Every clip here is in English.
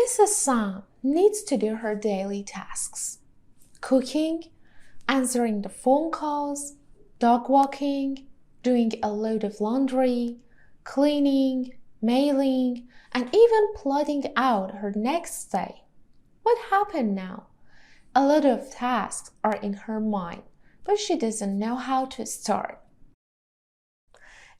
Mrs. Sam needs to do her daily tasks: cooking, answering the phone calls, dog walking, doing a load of laundry, cleaning, mailing, and even plotting out her next day. What happened now? A lot of tasks are in her mind, but she doesn't know how to start.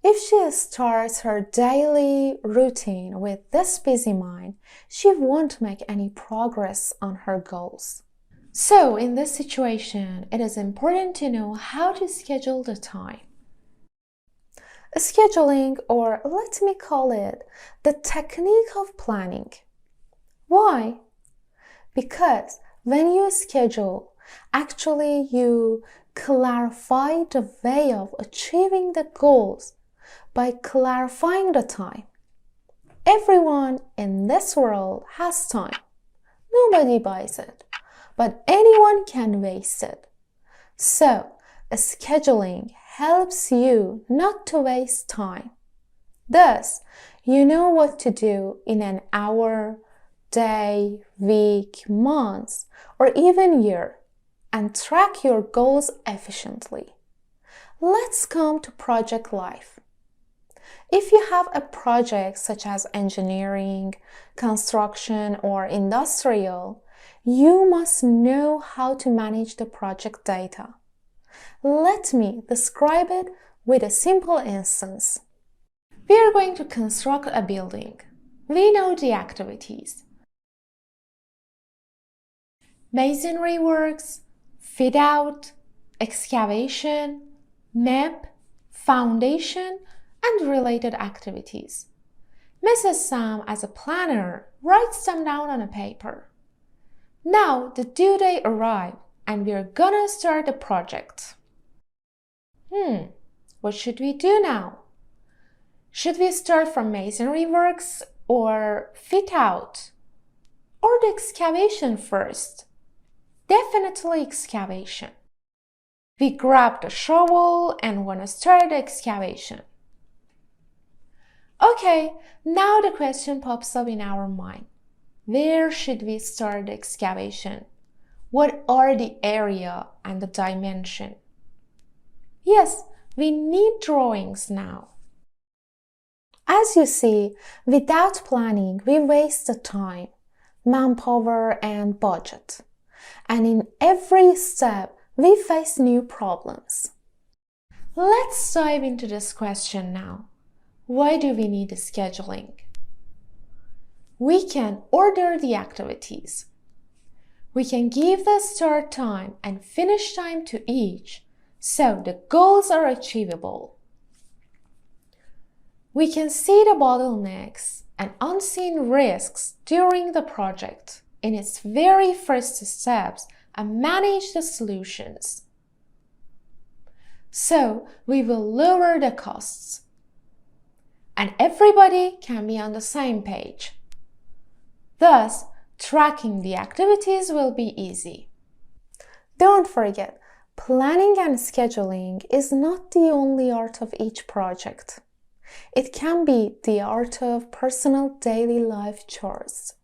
If she starts her daily routine with this busy mind, she won't make any progress on her goals. So, in this situation, it is important to know how to schedule the time. Scheduling, or let me call it the technique of planning. Why? Because when you schedule, actually you clarify the way of achieving the goals by clarifying the time. Everyone in this world has time. Nobody buys it, but anyone can waste it. So, scheduling helps you not to waste time. Thus, you know what to do in an hour, day, week, month, or even year, and track your goals efficiently. Let's come to project life. If you have a project such as engineering, construction, or industrial, you must know how to manage the project data. Let me describe it with a simple instance. We are going to construct a building. We know the activities: masonry works, fit out, excavation, MEP, foundation, and related activities. Mrs. Sam, as a planner, writes them down on a paper. Now the due date arrived and we're gonna start the project. What should we do now? Should we start from masonry works or fit out? Or the excavation first? Definitely excavation. We grab the shovel and want to start the excavation. Okay, now the question pops up in our mind. Where should we start the excavation? What are the area and the dimension? Yes, we need drawings now. As you see, without planning, we waste the time, manpower, and budget. And in every step, we face new problems. Let's dive into this question now. Why do we need scheduling? We can order the activities. We can give the start time and finish time to each, so the goals are achievable. We can see the bottlenecks and unseen risks during the project in its very first steps and manage the solutions. So we will lower the costs. And everybody can be on the same page. Thus, tracking the activities will be easy. Don't forget, planning and scheduling is not the only art of each project. It can be the art of personal daily life chores.